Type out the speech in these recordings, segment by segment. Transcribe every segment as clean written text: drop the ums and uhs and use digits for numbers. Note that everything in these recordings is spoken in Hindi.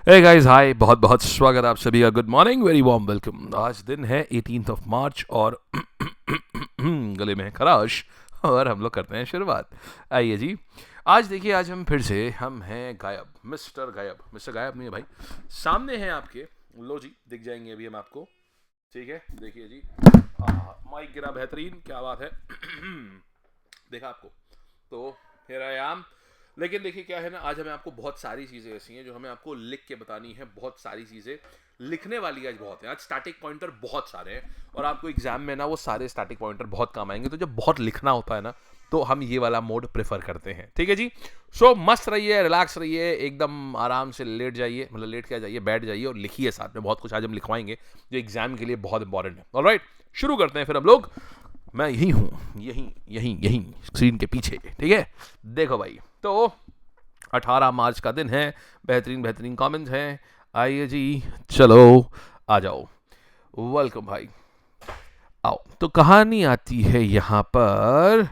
हे गाइस, हाय, बहुत बहुत स्वागत है आप सभी का। Good morning, very warm welcome. आज दिन है 18th ऑफ मार्च और गले में है खराश और हम लोग करते हैं शुरुआत। आइए जी। आज देखिए, आज हम हैं गायब, मिस्टर गायब नहीं है भाई, सामने हैं आपके। लो जी, दिख जाएंगे अभी हम आपको। ठीक है, देखिए जी। माइक गिरा, बेहतरीन, क्या बात है। देखा आपको तो हियर आई एम। लेकिन देखिए क्या है ना, आज हमें आपको बहुत सारी चीज़ें ऐसी हैं जो हमें आपको लिख के बतानी है। बहुत सारी चीज़ें लिखने वाली आज बहुत है। आज स्टैटिक पॉइंटर बहुत सारे हैं और आपको एग्जाम में ना वो सारे स्टैटिक पॉइंटर बहुत काम आएंगे। तो जब बहुत लिखना होता है ना, तो हम ये वाला मोड प्रेफर करते हैं। ठीक है जी। सो मस्त रहिए, रिलैक्स रहिए, एकदम आराम से लेट जाइए, मतलब लेट क्या जाइए, बैठ जाइए और लिखिए। साथ में बहुत कुछ आज हम लिखवाएंगे जो एग्जाम के लिए बहुत इंपॉर्टेंट है। ऑलराइट, शुरू करते हैं फिर हम लोग। मैं यही हूँ, यही स्क्रीन के पीछे। ठीक है, देखो भाई। तो 18 मार्च का दिन है, बेहतरीन बेहतरीन कमेंट्स हैं। आइए जी, चलो आ जाओ। वेलकम भाई, आओ। तो कहानी आती है यहाँ पर।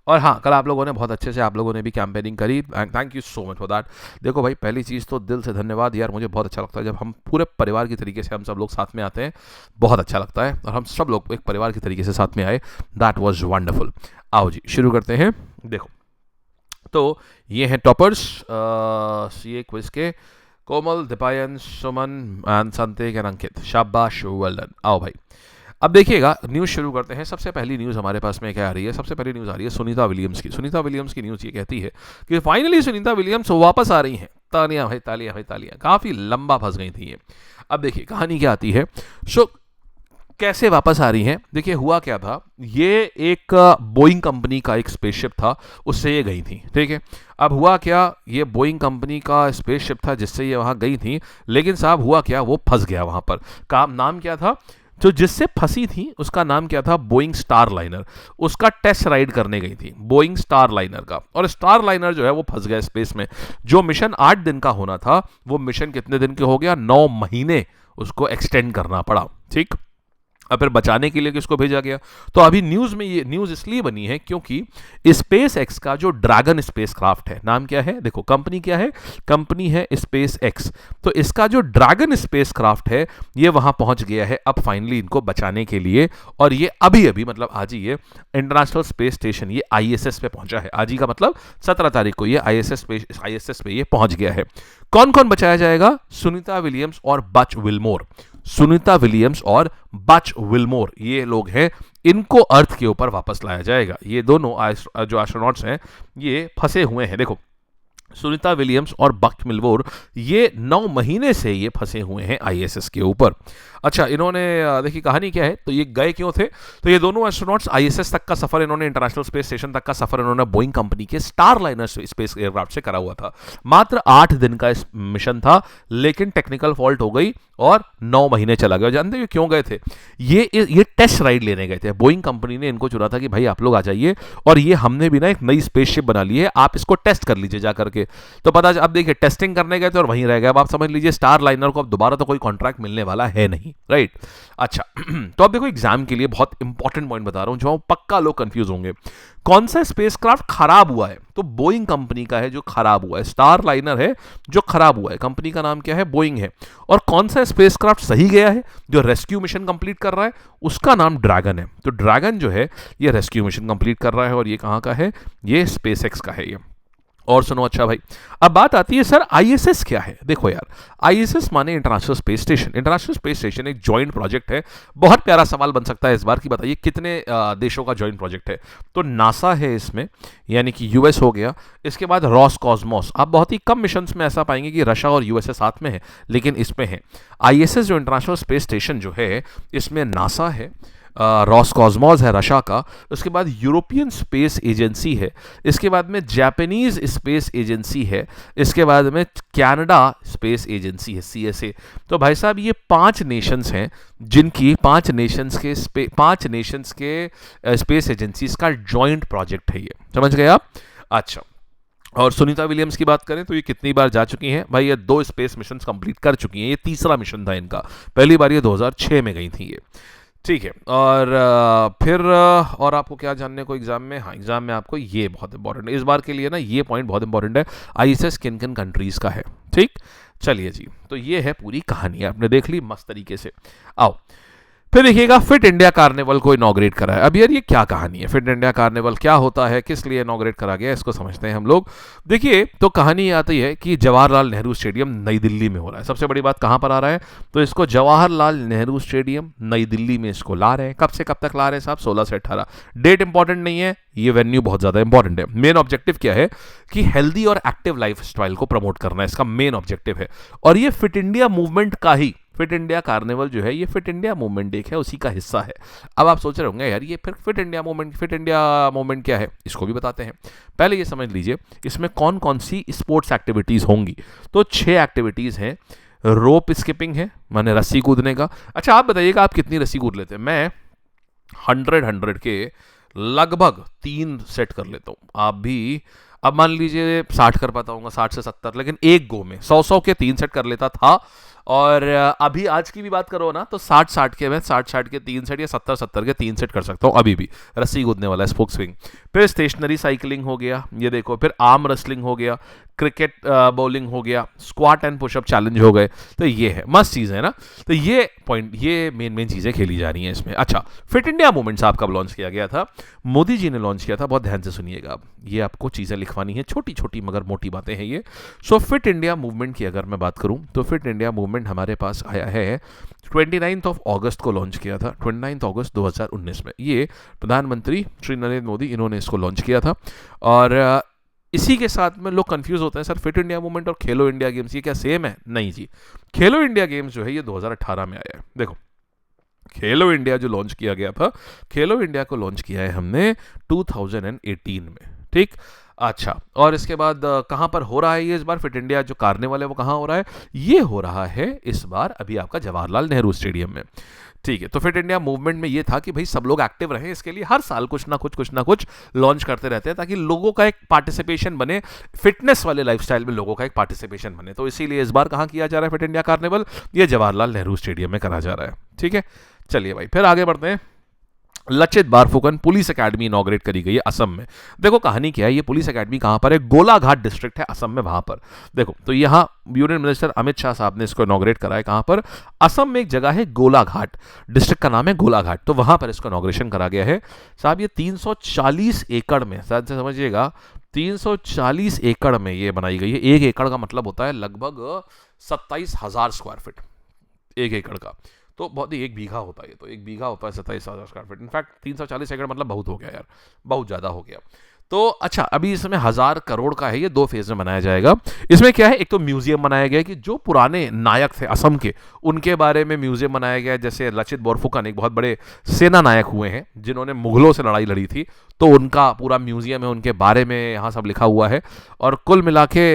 और हाँ, कल आप लोगों ने बहुत अच्छे से, आप लोगों ने भी कैंपेनिंग करी and thank you so much for that. देखो भाई, पहली चीज़ तो दिल से धन्यवाद यार। मुझे बहुत अच्छा लगता है जब हम पूरे परिवार की तरीके से हम सब लोग साथ में आते हैं। बहुत अच्छा लगता है और हम सब लोग एक परिवार की तरीके से साथ में आए। That was wonderful. आओ जी, शुरू करते हैं। देखो, तो ये हैं टॉपर्स सीए क्विज के, कोमल, दीपायन, सुमन एंड संतेक एंड अंकित। शाबाश, वेल डन। आओ भाई, अब देखिएगा, न्यूज़ शुरू करते हैं। सबसे पहली न्यूज़ हमारे पास में क्या आ रही है? सबसे पहली न्यूज़ आ रही है सुनीता विलियम्स की। सुनीता विलियम्स की न्यूज़ ये कहती है कि फाइनली सुनीता विलियम्स वापस आ रही हैं। तालियां भाई, तालियां भाई, तालियां। काफ़ी लंबा फंस गई थी ये। अब देखिए कहानी क्या आती है। सो कैसे वापस आ रही हैं? देखिए, हुआ क्या था, ये एक बोइंग कंपनी का एक स्पेसशिप था, उससे ये गई थी। ठीक है, अब हुआ क्या, ये बोइंग कंपनी का स्पेसशिप था जिससे ये वहाँ गई थी, लेकिन साहब हुआ क्या, वो फंस गया वहाँ पर। काम नाम क्या था जो जिससे फंसी थी? उसका नाम क्या था? Boeing star liner. उसका टेस्ट राइड करने गई थी, बोइंग स्टार लाइनर का। और स्टार लाइनर जो है वो फंस गया स्पेस में। जो मिशन 8 दिन का होना था, वो मिशन कितने दिन के हो गया? 9 महीने उसको एक्सटेंड करना पड़ा। ठीक, अब फिर बचाने के लिए किसको भेजा गया? तो अभी न्यूज़ में ये न्यूज़ इसलिए बनी है क्योंकि स्पेस एक्स का जो ड्रैगन स्पेस क्राफ्ट है, नाम क्या है? देखो, कंपनी क्या है? कंपनी है स्पेस एक्स। तो इसका जो ड्रैगन स्पेस क्राफ्ट है, ये वहां पहुंच गया है अब फाइनली इनको बचाने के लिए। और ये अभी अभी, मतलब आज ही, ये इंटरनेशनल स्पेस स्टेशन, ये आईएसएस पे पहुंचा है। आज ही का मतलब 17 तारीख को ये आईएसएस पे ये पहुंच गया है। कौन कौन बचाया जाएगा? सुनीता विलियम्स और बच विलमोर। सुनीता विलियम्स और बच विलमोर, ये लोग हैं, इनको अर्थ के ऊपर वापस लाया जाएगा। ये दोनों जो एस्ट्रोनॉट्स हैं, ये फंसे हुए हैं। देखो, सुनीता विलियम्स और बच विलमोर, ये 9 महीने से ये फंसे हुए हैं आईएसएस के ऊपर। अच्छा, इन्होंने देखिए कहानी क्या है, तो ये गए क्यों थे? तो ये दोनों एस्ट्रोनॉट्स आईएसएस तक का सफर, इन्होंने इंटरनेशनल स्पेस स्टेशन तक का सफर इन्होंने बोइंग कंपनी के स्टार लाइनर स्पेस एयरक्राफ्ट से करा हुआ था। मात्र 8 दिन का इस मिशन था, लेकिन टेक्निकल फॉल्ट हो गई और 9 महीने चला गया। जानते हो क्यों गए थे? ये टेस्ट राइड लेने गए थे। बोइंग कंपनी ने इनको चुना था कि भाई आप लोग आ जाइए, और ये हमने भी ना एक नई स्पेसशिप बना ली है, आप इसको टेस्ट कर लीजिए जा करके। तो पता, अब देखिए, टेस्टिंग करने गए थे और वहीं रह गए। अब आप समझ लीजिए, स्टार लाइनर को अब दोबारा तो कोई कॉन्ट्रैक्ट मिलने वाला है नहीं। राइट, अच्छा। तो अब देखो, एग्जाम के लिए बहुत इंपॉर्टेंट पॉइंट बता रहा हूं जो पक्का लोग कंफ्यूज होंगे। कौन सा स्पेसक्राफ्ट खराब हुआ है? तो बोइंग कंपनी का है जो खराब हुआ है। स्टार लाइनर है जो खराब हुआ है, कंपनी का नाम क्या है? बोइंग है। और कौन सा स्पेसक्राफ्ट सही गया है, जो रेस्क्यू मिशन कंप्लीट कर रहा है? उसका नाम ड्रैगन है। तो ड्रैगन जो है, ये रेस्क्यू मिशन कंप्लीट कर रहा है, और ये कहां का है? ये स्पेसएक्स का है ये। और सुनो, अच्छा भाई, अब बात आती है, सर आईएसएस क्या है? देखो यार, आईएसएस माने international space station. International space station एक जॉइंट प्रोजेक्ट है। बहुत प्यारा सवाल बन सकता है इस बार, की बताइए कितने देशों का जॉइंट प्रोजेक्ट है? तो नासा है इसमें, यानी कि यूएस हो गया। इसके बाद रॉस कॉस्मोस। आप बहुत ही कम मिशंस में ऐसा पाएंगे कि रशिया और यूएसए साथ में है, लेकिन इसमें है। आईएसएस जो इंटरनेशनल स्पेस स्टेशन जो है, इसमें नासा है, रॉसकॉस्मोस है रशिया का, उसके बाद यूरोपियन स्पेस एजेंसी है, इसके बाद में जापानीज स्पेस एजेंसी है, इसके बाद में कनाडा स्पेस एजेंसी है, सीएसए। तो भाई साहब, ये 5 नेशंस हैं जिनकी 5 नेशंस के स्पेस एजेंसीज का जॉइंट प्रोजेक्ट है ये। समझ गए आप? अच्छा, और सुनीता विलियम्स की बात करें तो ये कितनी बार जा चुकी हैं भाई? ये 2 स्पेस मिशन कंप्लीट कर चुकी हैं, ये तीसरा मिशन था इनका। पहली बार ये 2006 में गई थी ये। ठीक है। और फिर और आपको क्या जानने को एग्जाम में, हाँ एग्जाम में आपको ये बहुत इंपॉर्टेंट है इस बार के लिए ना, ये पॉइंट बहुत इंपॉर्टेंट है, आईएसएस किन किन कंट्रीज का है। ठीक, चलिए जी, तो ये है पूरी कहानी, आपने देख ली मस्त तरीके से। आओ फिर देखिएगा, फिट इंडिया कार्निवल को इनॉग्रेट करा है। अब यार ये क्या कहानी है, फिट इंडिया कार्निवल क्या होता है, किस लिए इनॉग्रेट करा गया, इसको समझते हैं हम लोग। देखिए, तो कहानी आती है कि जवाहरलाल नेहरू स्टेडियम नई दिल्ली में हो रहा है। सबसे बड़ी बात कहाँ पर आ रहा है, तो इसको जवाहरलाल नेहरू स्टेडियम नई दिल्ली में इसको ला रहे हैं। कब से कब तक ला रहे हैं साहब, 16 से 18। डेट इंपॉर्टेंट नहीं है, ये वेन्यू बहुत ज्यादा इंपॉर्टेंट है। मेन ऑब्जेक्टिव क्या है कि हेल्दी और एक्टिव लाइफ स्टाइल को प्रमोट करना है, इसका मेन ऑब्जेक्टिव है। और ये फिट इंडिया मूवमेंट का ही, फिट इंडिया कार्निवल जो है ये फिट इंडिया मूवमेंट एक है, उसी का हिस्सा है। अब आप सोच रहे होंगे यार ये फिर फिट इंडिया मूवमेंट क्या है, इसको भी बताते हैं। पहले ये समझ लीजिए इसमें कौन कौन सी स्पोर्ट्स एक्टिविटीज होंगी। तो 6 एक्टिविटीज हैं। रोप स्किपिंग है, माने रस्सी कूदने का। अच्छा आप बताइएगा आप कितनी रस्सी कूद लेते हैं। मैं 100 के लगभग 3 सेट कर लेता हूँ। आप भी, अब मान लीजिए 60 कर पाता हूँ, 60 से 70, लेकिन एक गो में 100 के 3 सेट कर लेता था। और अभी आज की भी बात करो ना तो 60 के मैं 60 के 3 सेट या 70 के 3 सेट कर सकता हूँ अभी भी, रस्सी कूदने वाला स्पोक स्विंग। फिर स्टेशनरी साइकिलिंग हो गया, ये देखो, फिर आर्म रेसलिंग हो गया, क्रिकेट बॉलिंग हो गया, स्क्वाट एंड पुशअप चैलेंज हो गए। तो ये है, मस्त चीज़ है ना। तो ये पॉइंट, ये मेन चीज़ें खेली जा रही हैं इसमें। अच्छा, फिट इंडिया मूवमेंट साहब कब लॉन्च किया गया था, मोदी जी ने लॉन्च किया था। बहुत ध्यान से सुनिएगा, अब ये आपको चीज़ें लिखवानी है, छोटी छोटी मगर मोटी बातें हैं ये। सो फिट इंडिया मूवमेंट की अगर मैं बात करूं तो फिट इंडिया मूवमेंट हमारे पास आया है 29 अगस्त को लॉन्च किया था, 29 अगस्त 2019 में। ये प्रधानमंत्री श्री नरेंद्र मोदी, इन्होंने इसको लॉन्च किया था। और इसी के साथ में लोग कंफ्यूज होते हैं, सर फिट इंडिया मूवमेंट और खेलो इंडिया गेम्स ये क्या सेम है? नहीं जी, खेलो इंडिया गेम्स जो है ये 2018 में आया है। देखो, खेलो इंडिया जो लॉन्च किया गया था, खेलो इंडिया को लॉन्च किया है हमने 2018 में। ठीक, अच्छा, और इसके बाद कहाँ पर हो रहा है ये इस बार फिट इंडिया जो कार्निवल है वो कहाँ हो रहा है? ये हो रहा है इस बार अभी आपका जवाहरलाल नेहरू स्टेडियम में। ठीक है, तो फिट इंडिया मूवमेंट में ये था कि भाई सब लोग एक्टिव रहें, इसके लिए हर साल कुछ ना कुछ लॉन्च करते रहते हैं ताकि लोगों का एक पार्टिसिपेशन बने, फिटनेस वाले लाइफस्टाइल में लोगों का एक पार्टिसिपेशन बने। तो इसीलिए इस बार कहाँ किया जा रहा है फिट इंडिया कार्निवल? ये जवाहरलाल नेहरू स्टेडियम में करा जा रहा है। ठीक है, चलिए भाई फिर आगे बढ़ते हैं। Lachit Borphukan police academy inaugurate करी गई है असम में। देखो कहानी क्या है, ये पुलिस एकेडमी कहां पर है? गोलाघाट डिस्ट्रिक्ट है असम में, वहां पर। देखो, तो यहां यूनियन मिनिस्टर अमित शाह साहब ने इसको इनॉग्रेट करा है। कहां पर? असम में एक जगह है गोलाघाट, डिस्ट्रिक्ट का नाम है गोलाघाट, तो वहां पर इसको इनॉग्रेशन करा गया है। साहब ये 340 एकड़ में, शायद से समझिएगा, 340 एकड़ में ये बनाई गई है। 1 एकड़ का मतलब होता है लगभग 27,000 स्क्वायर फीट, 1 एकड़ का। तो बहुत ही, 1 बीघा होता है, तो 1 बीघा होता है 27,000 स्क्वायर फीट। इनफैक्ट 340 एकड़ मतलब बहुत हो गया यार, बहुत ज़्यादा हो गया। तो अच्छा, अभी इसमें 1000 करोड़ का है, ये 2 फेज में बनाया जाएगा। इसमें क्या है, एक तो म्यूजियम बनाया गया है कि जो पुराने नायक थे असम के, उनके बारे में म्यूजियम बनाया गया है। जैसे लचित बोरफुकन एक बहुत बड़े सेना नायक हुए हैं जिन्होंने मुगलों से लड़ाई लड़ी थी, तो उनका पूरा म्यूजियम है, उनके बारे में यहाँ सब लिखा हुआ है। और कुल मिला के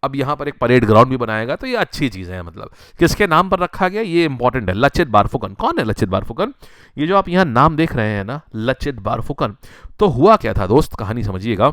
अब यहाँ पर एक परेड ग्राउंड भी बनाएगा, तो ये अच्छी चीज़ है। मतलब किसके नाम पर रखा गया ये इंपॉर्टेंट है, लचित बारफुकन। कौन है लचित बारफुकन? ये जो आप यहाँ नाम देख रहे हैं ना, लचित बारफुकन, तो हुआ क्या था दोस्त, कहानी समझिएगा।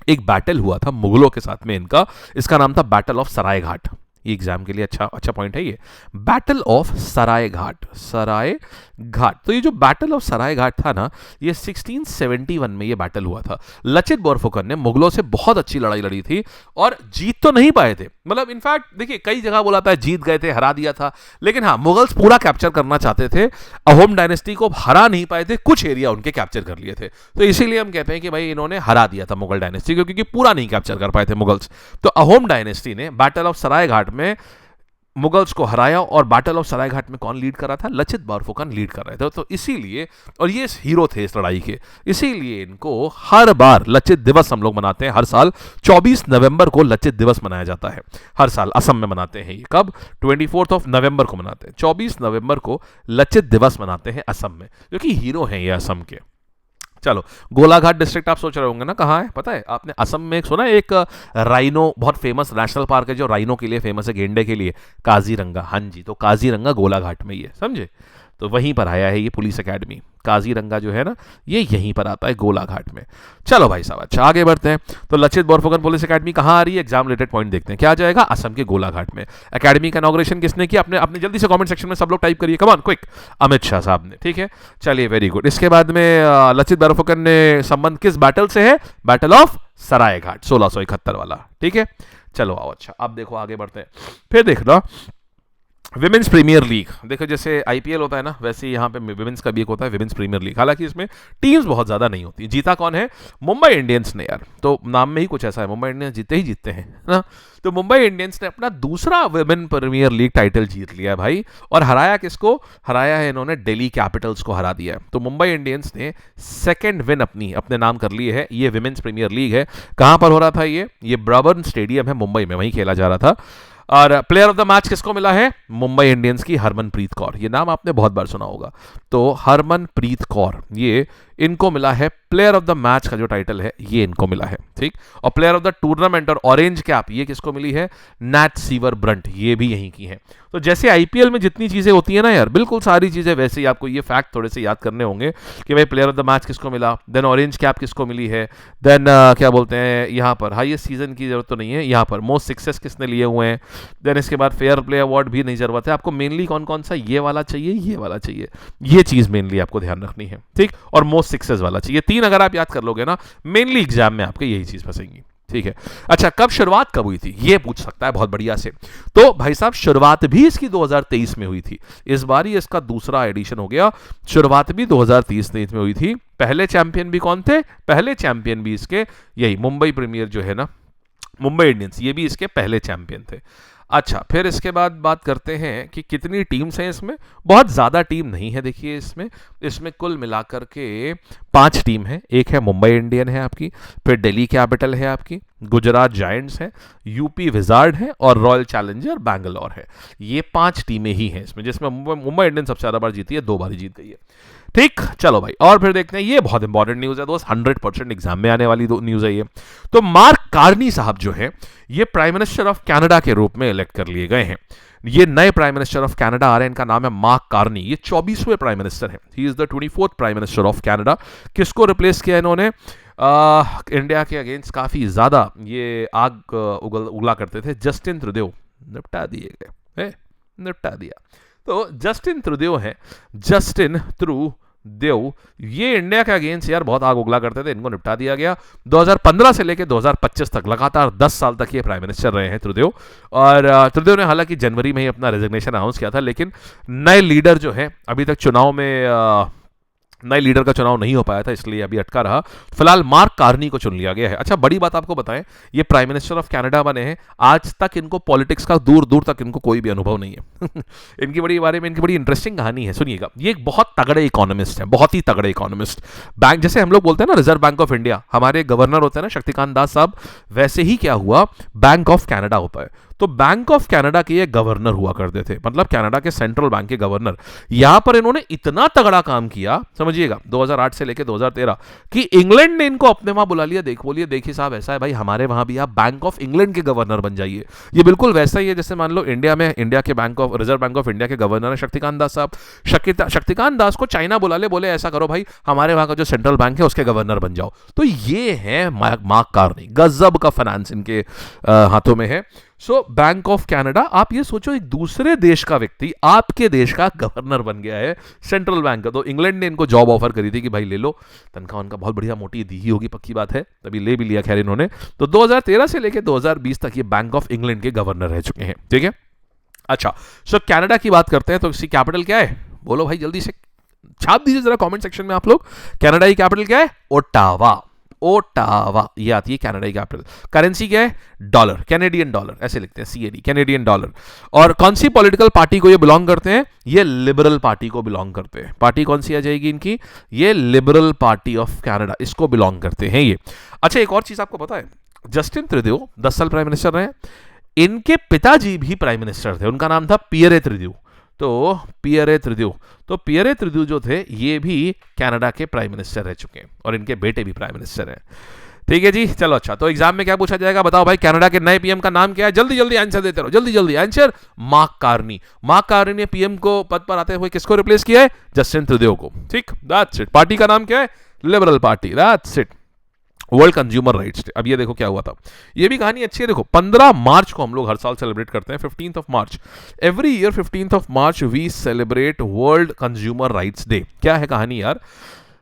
एक बैटल हुआ था मुगलों के साथ में इनका, इसका नाम था बैटल ऑफ सराय घाट। ये एग्जाम के लिए अच्छा पॉइंट है ये, बैटल ऑफ सराय घाट, सराय घाट। तो ये जो बैटल ऑफ सराय घाट था ना, ये 1671 में ये बैटल हुआ था। लचित बोरफुकन ने मुगलों से बहुत अच्छी लड़ाई लड़ी थी और जीत तो नहीं पाए थे। मतलब इनफैक्ट देखिए, कई जगह बोला था जीत गए थे, हरा दिया था, लेकिन हाँ, मुगल्स पूरा कैप्चर करना चाहते थे, अहोम डायनेस्टी को हरा नहीं पाए थे, कुछ एरिया उनके कैप्चर कर लिए थे। तो इसीलिए हम कहते हैं कि भाई इन्होंने हरा दिया था मुगल डायनेस्टी को, क्योंकि पूरा नहीं कैप्चर कर पाए थे मुगल्स। तो अहोम डायनेस्टी ने बैटल ऑफ सराय घाट में मुगल्स को हराया, और बैटल ऑफ सराय घाट में कौन लीड कर रहा था? लचित बारफुकन लीड कर रहे थे। तो इसीलिए, और ये हीरो थे इस लड़ाई के, इसीलिए इनको हर बार लचित दिवस हम लोग मनाते हैं। हर साल 24 नवंबर को लचित दिवस मनाया जाता है, हर साल असम में मनाते हैं। ये कब? 24 नवंबर को मनाते हैं, 24 नवंबर को लचित दिवस मनाते हैं असम में, क्योंकि हीरो हैं ये असम के। चलो, गोलाघाट डिस्ट्रिक्ट आप सोच रहे होंगे ना कहाँ है, पता है आपने? असम में एक सुना है, एक राइनो बहुत फेमस नेशनल पार्क है जो राइनो के लिए फेमस है, गेंडे के लिए, काजीरंगा। हाँ जी, तो काजीरंगा गोलाघाट में ही है, समझे? तो वहीं पर आया है ये पुलिस एकेडमी, काजीरंगा जो है ना ये यहीं पर आता है गोलाघाट में। चलो भाई साहब, अच्छा आगे बढ़ते हैं। तो लचित बोरफुकन पुलिस एकेडमी कहाँ आ रही है, एग्जाम रिलेटेड पॉइंट देखते हैं। क्या आ जाएगा, असम के गोलाघाट में। एकेडमी का इनॉग्रेशन किसने किया, अपने अपने जल्दी से कमेंट सेक्शन में सब लोग टाइप करिए, come on quick, Amit Shah साहब ने, ठीक है। चलिए वेरी गुड। इसके बाद में लचित बोरफुकन ने संबंध किस बैटल से है, बैटल ऑफ सरायघाट 1671 वाला, ठीक है। चलो आओ, अच्छा अब देखो आगे बढ़ते हैं। फिर देखना विमेंस प्रीमियर लीग, देखो जैसे आईपीएल होता है ना वैसे यहाँ पे विमेंस का भी एक होता है विमेंस प्रीमियर लीग। हालांकि इसमें टीम्स बहुत ज़्यादा नहीं होती। जीता कौन है, मुंबई इंडियंस ने यार, तो नाम में ही कुछ ऐसा है, मुंबई इंडियंस जीते ही जीतते हैं ना। तो मुंबई इंडियंस ने अपना दूसरा विमेन प्रीमियर लीग टाइटल जीत लिया भाई, और हराया किसको, हराया है इन्होंने दिल्ली कैपिटल्स को हरा दिया है। तो मुंबई इंडियंस ने सेकेंड विन अपने नाम कर लिए है। ये विमेंस प्रीमियर लीग है, कहाँ पर हो रहा था ये ब्राबर्न स्टेडियम है मुंबई में, वहीं खेला जा रहा था। और प्लेयर ऑफ द मैच किसको मिला है, मुंबई इंडियंस की हरमनप्रीत कौर, ये नाम आपने बहुत बार सुना होगा। तो हरमनप्रीत कौर ये इनको मिला है प्लेयर ऑफ द मैच का जो टाइटल है ये इनको मिला है, ठीक। और प्लेयर ऑफ द टूर्नामेंट और ऑरेंज कैप ये किसको मिली है, नैट सीवर ब्रंट, ये भी यहीं की है। तो जैसे आईपीएल में जितनी चीजें होती है ना यार, बिल्कुल सारी चीजें वैसे ही आपको ये फैक्ट थोड़े से याद करने होंगे कि भाई प्लेयर ऑफ द मैच किसको मिला, देन ऑरेंज कैप किसको मिली है, देन क्या बोलते हैं यहाँ पर हाईएस्ट सीजन की जरूरत तो नहीं है, यहाँ पर मोस्ट सक्सेस किसने लिए हुए हैं, देन इसके बाद फेयर प्ले अवार्ड भी नहीं जरूरत है आपको। मेनली कौन कौन सा, ये वाला चाहिए, ये वाला चाहिए, ये चीज मेनली आपको ध्यान रखनी है, ठीक। और मोस्ट सक्सेस वाला चाहिए, तीन अगर आप याद कर लोगे ना मेनली एग्जाम में आपके यही चीज फंसेंगी, ठीक है। अच्छा कब शुरुआत कब हुई थी, ये पूछ सकता है बहुत बढ़िया से। तो भाई साहब शुरुआत भी इसकी 2023 में हुई थी, इस बार ही इसका दूसरा एडिशन हो गया। शुरुआत भी 2023 में हुई थी। पहले चैंपियन भी कौन थे, पहले चैंपियन भी इसके यही मुंबई प्रीमियर जो है ना, मुंबई इंडियंस, ये भी इसके पहले चैंपियन थे। अच्छा फिर इसके बाद बात करते हैं कि कितनी टीम्स हैं इसमें। बहुत ज़्यादा टीम नहीं है, देखिए इसमें कुल मिलाकर के 5 टीम है। एक है मुंबई इंडियन है आपकी, फिर दिल्ली कैपिटल है आपकी, गुजरात जायंट्स है, यूपी विजार्ड है और रॉयल चैलेंजर बैंगलोर है। ये 5 टीमें ही हैं इसमें, जिसमें मुंबई इंडियंस सबसे ज़्यादा बार जीती है, 2 बार ही जीत गई है, ठीक। चलो भाई और फिर देखते हैं, ये बहुत इंपॉर्टेंट न्यूज़ है दोस्त, 100% एग्जाम में आने वाली न्यूज़ है ये। तो मार्क कार्नी साहब जो है ये प्राइम मिनिस्टर ऑफ कनाडा के रूप में इलेक्ट कर लिए गए हैं। ये नए प्राइम मिनिस्टर ऑफ कनाडा आ रहे हैं, इनका नाम है मार्क कार्नी। ये 24वें प्राइम मिनिस्टर हैं, he is the 24th prime minister of Canada. किसको रिप्लेस किया इन्होंने, इंडिया के अगेंस्ट काफी ज्यादा ये आग उगला करते थे, जस्टिन ट्रुडेउ, निपटा दिए गए, निपटा दिया। तो जस्टिन ट्रुडेउ है, जस्टिन ट्रुडेउ, ये इंडिया के अगेंस्ट यार बहुत आग उगला करते थे, इनको निपटा दिया गया। 2015 से लेकर 2025 तक लगातार 10 साल तक ये प्राइम मिनिस्टर रहे हैं ट्रुडेउ। और ट्रुडेउ ने हालांकि जनवरी में ही अपना रेजिग्नेशन अनाउंस किया था, लेकिन नए लीडर जो है अभी तक चुनाव में नए लीडर का चुनाव नहीं हो पाया था, इसलिए अभी अटका रहा। फिलहाल मार्क कार्नी को चुन लिया गया है। अच्छा बड़ी बात आपको बताएं, ये प्राइम मिनिस्टर ऑफ कनाडा बने हैं, आज तक इनको पॉलिटिक्स का दूर दूर तक इनको कोई भी अनुभव नहीं है। इनकी बड़ी इंटरेस्टिंग कहानी है, सुनिएगा। ये एक बहुत तगड़े इकोनॉमिस्ट है, बहुत ही तगड़े इकोनॉमिस्ट। बैंक जैसे हम लोग बोलते हैं ना रिजर्व बैंक ऑफ इंडिया, हमारे गवर्नर होते हैं ना शक्तिकांत दास साहब, वैसे ही क्या हुआ बैंक ऑफ कनाडा होता है। तो बैंक ऑफ कनाडा के ये गवर्नर हुआ करते थे, मतलब कनाडा के सेंट्रल बैंक के गवर्नर। यहां पर इन्होंने इतना तगड़ा काम किया, समझिएगा 2008 से लेकर 2013, कि इंग्लैंड ने इनको अपने वहां बुला लिया। बोलिए देखिए साहब ऐसा है भाई, हमारे वहां भी आप बैंक ऑफ इंग्लैंड के गवर्नर बन जाइए। ये बिल्कुल वैसा ही है जैसे मान लो इंडिया में इंडिया के रिजर्व बैंक ऑफ इंडिया के गवर्नर है शक्तिकांत दास साहब। शक्तिकांत दास को चाइना बुला ले, बोले ऐसा करो भाई हमारे वहां का जो सेंट्रल बैंक है उसके गवर्नर बन जाओ। तो ये है मार्क कार्नी, गजब का फाइनेंस इनके हाथों में है। सो बैंक ऑफ कनाडा, आप ये सोचो एक दूसरे देश का व्यक्ति आपके देश का गवर्नर बन गया है सेंट्रल बैंक का। तो इंग्लैंड ने इनको जॉब ऑफर करी थी कि भाई ले लो, तनख्वाह उनका बहुत बढ़िया मोटी दी ही होगी, पक्की बात है, तभी ले भी लिया खैर इन्होंने। तो 2013 से लेकर 2020 तक ये बैंक ऑफ इंग्लैंड के गवर्नर रह चुके हैं, ठीक है। अच्छा सो कनाडा की बात करते हैं, तो इसकी कैपिटल क्या है, बोलो भाई जल्दी से छाप दीजिए जरा कमेंट सेक्शन में आप लोग। कनाडा की कैपिटल क्या है, ओटावा। ओटावा ये आती है कनाडा की कैपिटल। करेंसी क्या है, डॉलर, कैनेडियन डॉलर ऐसे लिखते हैं, CAD, कैनेडियन डॉलर। और कौन सी पॉलिटिकल पार्टी को ये बिलोंग करते हैं, ये लिबरल पार्टी को बिलोंग करते हैं। पार्टी कौन सी आ जाएगी इनकी, ये लिबरल पार्टी ऑफ कनाडा, इसको बिलोंग करते हैं ये। अच्छा एक और चीज आपको पता है, जस्टिन ट्रुडेउ 10 साल प्राइम मिनिस्टर रहे, इनके पिताजी भी प्राइम मिनिस्टर थे, उनका नाम था पियरे ट्रुडेउ। तो पियरे ट्रुडेउ जो थे ये भी कनाडा के प्राइम मिनिस्टर रह चुके हैं, और इनके बेटे भी प्राइम मिनिस्टर हैं। ठीक है जी, चलो अच्छा, तो एग्जाम में क्या पूछा जाएगा बताओ भाई, कनाडा के नए पीएम का नाम क्या है? जल्दी जल्दी आंसर देते रहो, जल्दी जल्दी answer. Mark Carney. Mark Carney ने पीएम को पद पर आते हुए किसको रिप्लेस किया है? जस्टिन ट्रूडेau को। ठीक, दैट्स इट। पार्टी का नाम क्या है? Liberal party, that's it. World consumer rights day. अब ये देखो क्या हुआ था, ये भी कहानी अच्छी है। देखो 15 मार्च को हम लोग हर साल सेलिब्रेट करते हैं, 15th of March. Every year 15th of March we celebrate world consumer rights day. क्या है कहानी यार?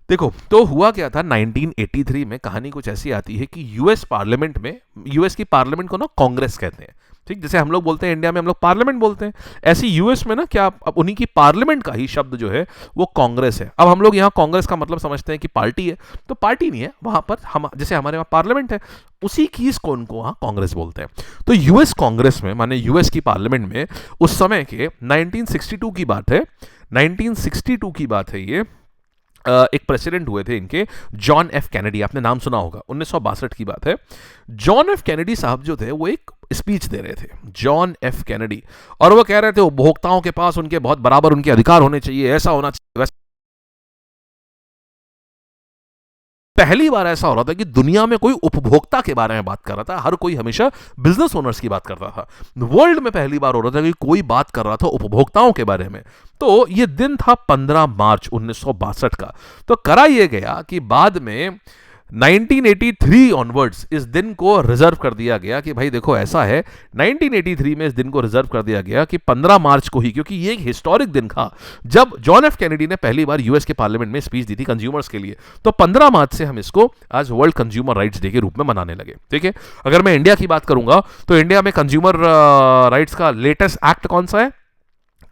देखो तो हुआ क्या था 1983 में, कहानी कुछ ऐसी आती है कि यूएस पार्लियामेंट में, यूएस की पार्लियामेंट को ना कांग्रेस कहते हैं, ठीक, जैसे हम लोग बोलते हैं इंडिया में हम लोग पार्लियामेंट बोलते हैं, ऐसी यूएस में ना क्या, अब उन्हीं की पार्लियामेंट का ही शब्द जो है वो कांग्रेस है। अब हम लोग यहाँ कांग्रेस का मतलब समझते हैं कि पार्टी है, तो पार्टी नहीं है वहां पर, हम जैसे हमारे वहाँ पार्लियामेंट है, उसी की इस कौन को वहाँ कांग्रेस बोलते हैं। तो यूएस कांग्रेस में, माने यूएस की पार्लियामेंट में उस समय के 1962 की बात है, 1962 की बात है ये, एक प्रेसिडेंट हुए थे इनके, जॉन एफ कैनेडी, आपने नाम सुना होगा, 1962 की बात है। जॉन एफ कैनेडी साहब जो थे वो एक स्पीच दे रहे थे, जॉन एफ कैनेडी, और वो कह रहे थे उपभोक्ताओं के पास उनके बहुत बराबर उनके अधिकार होने चाहिए, ऐसा होना चाहिए, वैसा। पहली बार ऐसा हो रहा था कि दुनिया में कोई उपभोक्ता के बारे में बात कर रहा था, हर कोई हमेशा बिजनेस ओनर्स की बात करता था। वर्ल्ड में पहली बार हो रहा था कि कोई बात कर रहा था उपभोक्ताओं के बारे में। तो ये दिन था 15 मार्च 1962 का। तो करा यह गया कि बाद में 1983 ऑनवर्ड्स इस दिन को रिजर्व कर दिया गया कि भाई देखो ऐसा है, 1983 में इस दिन को रिजर्व कर दिया गया कि 15 मार्च को ही, क्योंकि ये एक हिस्टोरिक दिन था जब जॉन एफ कैनेडी ने पहली बार यूएस के पार्लियामेंट में स्पीच दी थी कंज्यूमर्स के लिए। तो 15 मार्च से हम इसको आज वर्ल्ड कंज्यूमर राइट्स डे के रूप में मनाने लगे। ठीक है, अगर मैं इंडिया की बात करूंगा तो इंडिया में कंज्यूमर राइट्स का लेटेस्ट एक्ट कौन सा है?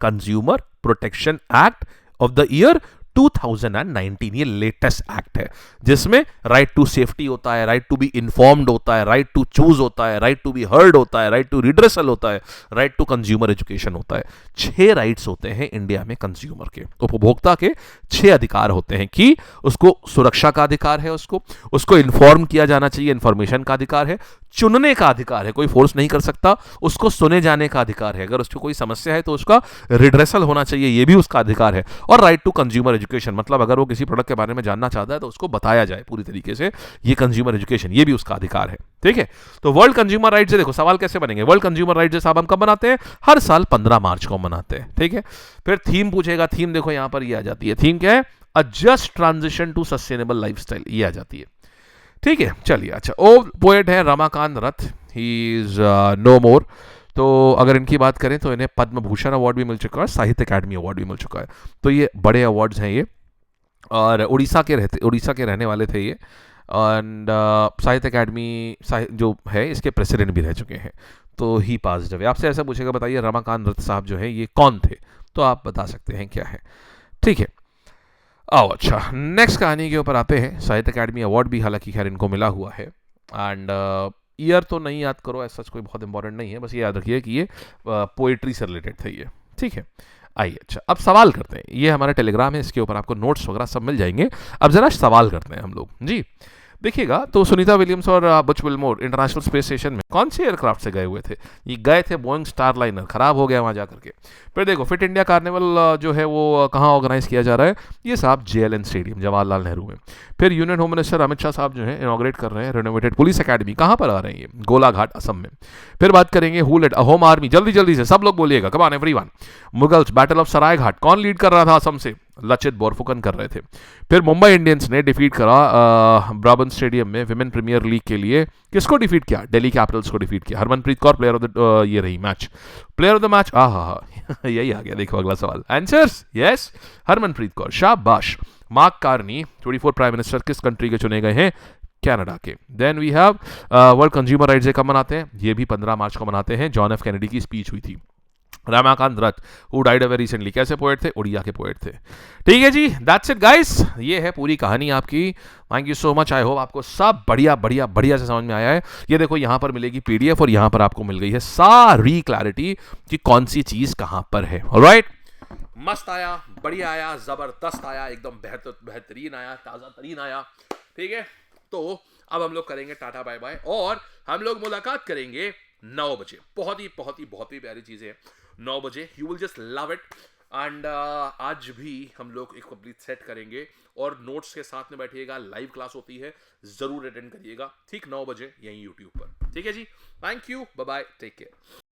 Consumer protection act of the year 2019, ये लेटेस्ट एक्ट है जिसमें राइट टू सेफ्टी होता है, राइट टू बी इन्फॉर्म्ड होता है, राइट टू चूज होता है, राइट टू बी हर्ड होता है, राइट टू रिड्रेसल होता है, राइट टू कंज्यूमर एजुकेशन होता है। 6 राइट्स होते हैं इंडिया में कंज्यूमर के, उपभोक्ता के 6 अधिकार होते हैं कि उसको सुरक्षा का अधिकार है, उसको इन्फॉर्म किया जाना चाहिए, इन्फॉर्मेशन का अधिकार है, चुनने का अधिकार है, कोई फोर्स नहीं कर सकता, उसको सुने जाने का अधिकार है, अगर उसको कोई समस्या है तो उसका रिड्रेसल होना चाहिए, ये भी उसका अधिकार है, और राइट टू कंज्यूमर एजुकेशन, मतलब अगर वो किसी प्रोडक्ट के बारे में जानना चाहता है तो उसको बताया जाए पूरी तरीके से, ये कंज्यूमर एजुकेशन, ये भी उसका अधिकार है। ठीक है, तो वर्ल्ड कंज्यूमर राइट्स, देखो सवाल कैसे बनेंगे, वर्ल्ड कंज्यूमर राइट्स साहब हम कब मनाते हैं? हर साल 15 मार्च को मनाते हैं। ठीक है, फिर थीम पूछेगा, थीम देखो यहां पर ये आ जाती है, थीम क्या है? A just transition to sustainable lifestyle, ये आ जाती है। ठीक है, चलिए अच्छा, ओ पोएट है रमाकांत रथ, ही इज नो मोर। तो अगर इनकी बात करें तो इन्हें पद्म भूषण अवार्ड भी मिल चुका है, साहित्य अकादमी अवार्ड भी मिल चुका है, तो ये बड़े अवार्ड्स हैं ये, और उड़ीसा के रहने वाले थे ये, एंड साहित्य अकादमी जो है इसके प्रेसिडेंट भी रह चुके हैं, तो ही पास्ड अवे। आपसे ऐसा पूछेगा बताइए रमाकांत रथ साहब जो है ये कौन थे, तो आप बता सकते हैं क्या है। ठीक है, आओ अच्छा, नेक्स्ट कहानी के ऊपर आते हैं। साहित्य अकादमी अवार्ड भी हालांकि खैर इनको मिला हुआ है, एंड ईयर तो नहीं याद करो, ऐसा कोई बहुत इंपॉर्टेंट नहीं है, बस ये याद रखिए कि ये पोएट्री से रिलेटेड थे ये। ठीक है, आइए अच्छा, अब सवाल करते हैं, ये हमारा टेलीग्राम है, इसके ऊपर आपको नोट्स वगैरह सब मिल जाएंगे। अब जरा सवाल करते हैं हम लोग जी। देखिएगा, तो सुनीता विलियम्स और बच विल्मोर इंटरनेशनल स्पेस स्टेशन में कौन से एयरक्राफ्ट से गए हुए थे? ये गए थे बोइंग स्टारलाइनर, खराब हो गया वहां जाकर के। फिर देखो, फिट इंडिया कार्निवल जो है वो कहाँ ऑर्गेनाइज किया जा रहा है? ये साहब JLN स्टेडियम, जवाहरलाल नेहरू में। फिर union home minister Amit Shah साहब जो है इनॉग्रेट कर रहे हैं रेनोवेटेड पुलिस अकेडमी, कहाँ पर आ रहे हैं ये? गोलाघाट, असम में। फिर बात करेंगे हु लेड होम आर्मी, जल्दी जल्दी से सब लोग बोलिएगा, come on everyone. Mughals battle of Saraighat, कौन लीड कर रहा था असम से? लचित बोरफुकन कर रहे थे। फिर मुंबई इंडियंस ने डिफीट करा ब्राबन स्टेडियम में विमेन प्रीमियर लीग के लिए, किसको डिफीट किया? दिल्ली कैपिटल्स को डिफीट किया। Harmanpreet Kaur player of the ये रही match, player of the match. यही आ गया, देखो अगला सवाल, आंसर्स यस, हरमनप्रीत कौर, शाबाश। मार्क कार्नी 24 प्राइम मिनिस्टर किस कंट्री के चुने गए हैं? कनाडा के। Then we have world consumer rights day कब मनाते हैं? ये भी 15 मार्च को मनाते हैं, जॉन एफ कैनेडी की स्पीच हुई थी। रमाकांत रथ हु डाइड अवे रिसेंटली, कैसे पोएट थे? उड़िया के पोएट थे। ठीक है जी, दैट्स इट गाइस, ये है पूरी कहानी आपकी। Thank you so much, I hope आपको सब बढ़िया बढ़िया बढ़िया से समझ में आया है। ये देखो यहाँ पर मिलेगी PDF और यहाँ पर आपको मिल गई है सारी क्लैरिटी कि कौन सी चीज कहाँ पर है। ऑलराइट, मस्त आया, बढ़िया आया, जबरदस्त आया, एकदम बेहतरीन आया, ताजा तरीन आया। ठीक है, तो अब हम लोग करेंगे टाटा बाय बाय, और हम लोग मुलाकात करेंगे 9 बजे। बहुत ही प्यारी चीजें हैं 9 बजे, you will just love it. And आज भी हम लोग एक कंप्लीट सेट करेंगे और नोट्स के साथ में बैठिएगा। लाइव क्लास होती है, ज़रूर अटेंड करिएगा, ठीक 9 बजे यहीं यूट्यूब पर। ठीक है ji, thank you, bye bye, take care.